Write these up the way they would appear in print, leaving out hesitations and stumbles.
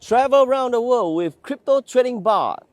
Travel around the world with Crypto Trading Bot.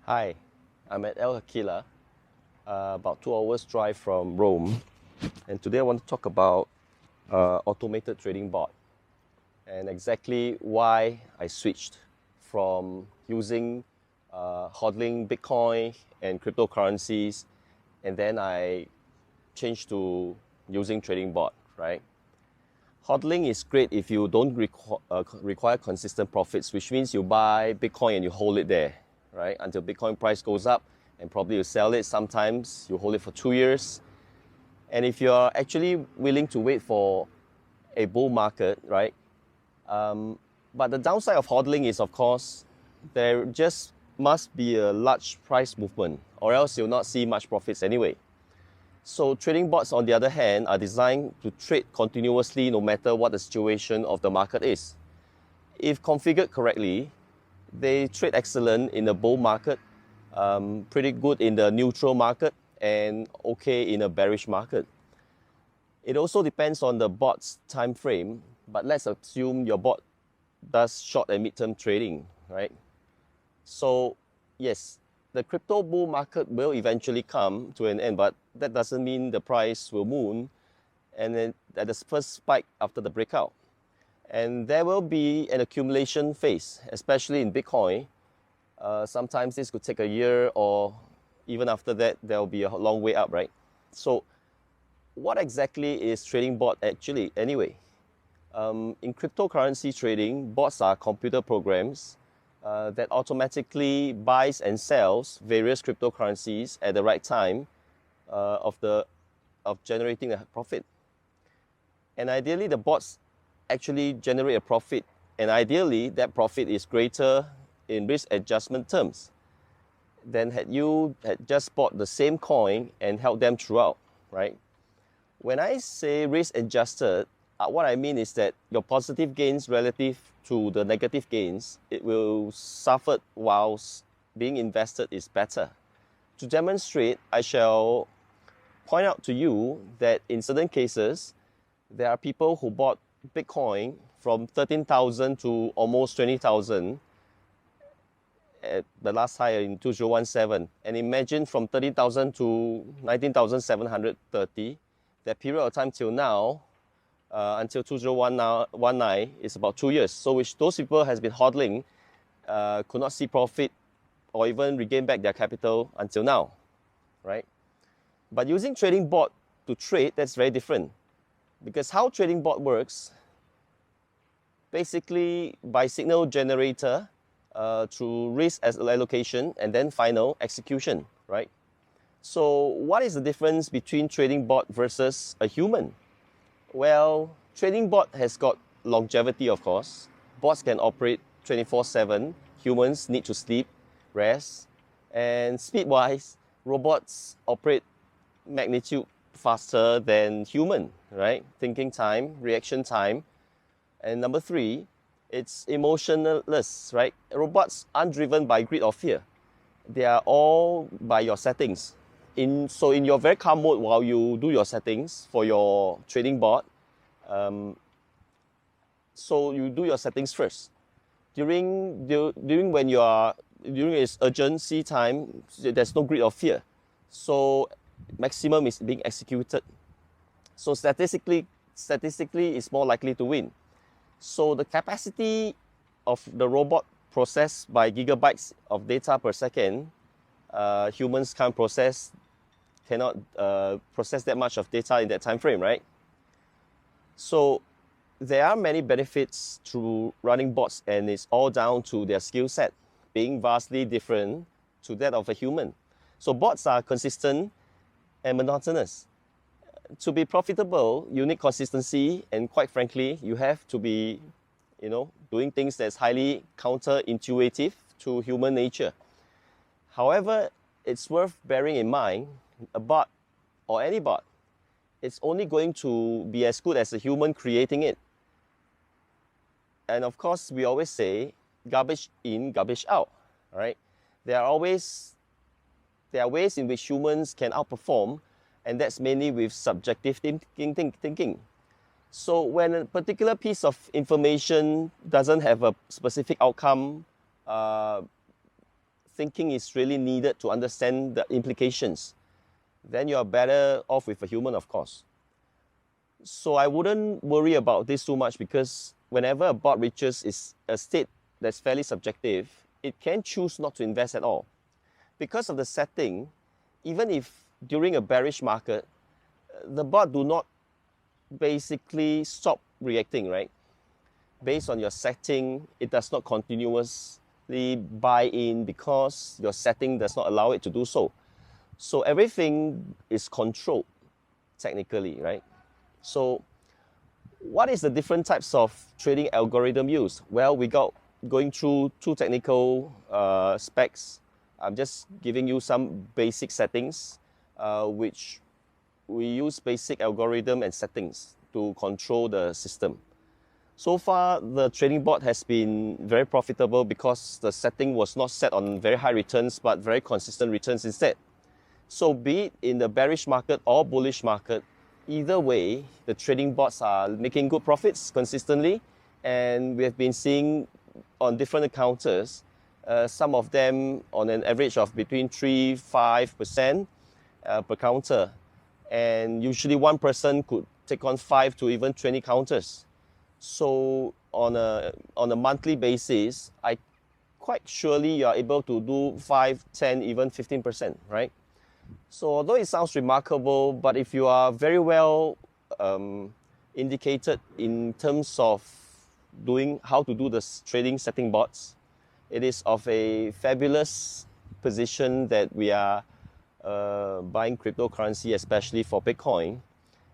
Hi, I'm at El Aquila, about 2 hours drive from Rome, and today I want to talk about automated trading bot and exactly why I switched from using hodling Bitcoin and cryptocurrencies, and then I changed to using trading bot, right? Hodling is great if you don't require consistent profits, which means you buy Bitcoin and you hold it there, right? Until Bitcoin price goes up, and probably you sell it. Sometimes you hold it for 2 years. And if you're actually willing to wait for a bull market, right? But the downside of hodling is, of course, there just must be a large price movement, or else you'll not see much profits anyway. So trading bots, on the other hand, are designed to trade continuously no matter what the situation of the market is. If configured correctly, they trade excellent in the bull market, pretty good in the neutral market, and okay in a bearish market. It also depends on the bot's time frame, but let's assume your bot does short and mid-term trading, right? So yes, the crypto bull market will eventually come to an end, but that doesn't mean the price will moon and then at the first spike after the breakout. And there will be an accumulation phase, especially in Bitcoin. Sometimes this could take a year, or even after that, there will be a long way up, right? So what exactly is trading bot actually anyway? In cryptocurrency trading, bots are computer programs that automatically buys and sells various cryptocurrencies at the right time of generating a profit. And ideally, the bots actually generate a profit, and ideally that profit is greater in risk adjustment terms than had you had just bought the same coin and held them throughout, right? When I say risk adjusted, what I mean is that your positive gains relative to the negative gains, it will suffer whilst being invested is better. To demonstrate, I shall point out to you that in certain cases, there are people who bought Bitcoin from 13,000 to almost 20,000 at the last high in 2017. And imagine from 30,000 to 19,730, that period of time till now, until 2019 is about 2 years. So which those people has been hodling, could not see profit or even regain back their capital until now, right? But using trading bot to trade, that's very different. Because how trading bot works, basically by signal generator through risk allocation and then final execution, right? So what is the difference between trading bot versus a human? Well, trading bot has got longevity, of course. Bots can operate 24/7. Humans need to sleep, rest, and speed-wise, robots operate magnitude faster than human, right? Thinking time, reaction time. And number 3, it's emotionless, right? Robots aren't driven by greed or fear. They are all by your settings. So in your very calm mode while you do your settings for your trading bot, so you do your settings first. During its urgency time, there's no greed or fear. So maximum is being executed. So statistically it's more likely to win. So the capacity of the robot processed by gigabytes of data per second, humans cannot process that much of data in that time frame, right? So there are many benefits to running bots, and it's all down to their skill set being vastly different to that of a human. So bots are consistent and monotonous. To be profitable, you need consistency, and quite frankly, you have to be, doing things that's highly counterintuitive to human nature. However, it's worth bearing in mind a bot or any bot, it's only going to be as good as a human creating it. And of course, we always say garbage in, garbage out, right? There are ways in which humans can outperform, and that's mainly with subjective thinking. So when a particular piece of information doesn't have a specific outcome, thinking is really needed to understand the implications. Then you are better off with a human, of course. So I wouldn't worry about this too much, because whenever a bot reaches a state that's fairly subjective, it can choose not to invest at all. Because of the setting, even if during a bearish market, the bot do not basically stop reacting, right? Based on your setting, it does not continuously buy in because your setting does not allow it to do so. So everything is controlled technically, right? So what is the different types of trading algorithm used? Well, we got going through two technical specs. I'm just giving you some basic settings, which we use basic algorithm and settings to control the system. So far, the trading bot has been very profitable because the setting was not set on very high returns, but very consistent returns instead. So be it in the bearish market or bullish market, either way, the trading bots are making good profits consistently, and we have been seeing on different encounters, some of them on an average of between 3-5% per counter, and usually one person could take on 5 to even 20 counters. So on a monthly basis, I quite surely you are able to do 5, 10, even 15%, right? So although it sounds remarkable, but if you are very well indicated in terms of how to do the trading setting bots, it is of a fabulous position that we are buying cryptocurrency, especially for Bitcoin.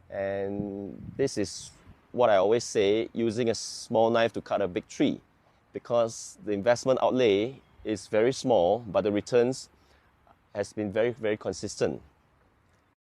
And this is what I always say, using a small knife to cut a big tree, because the investment outlay is very small, but the returns has been very, very consistent.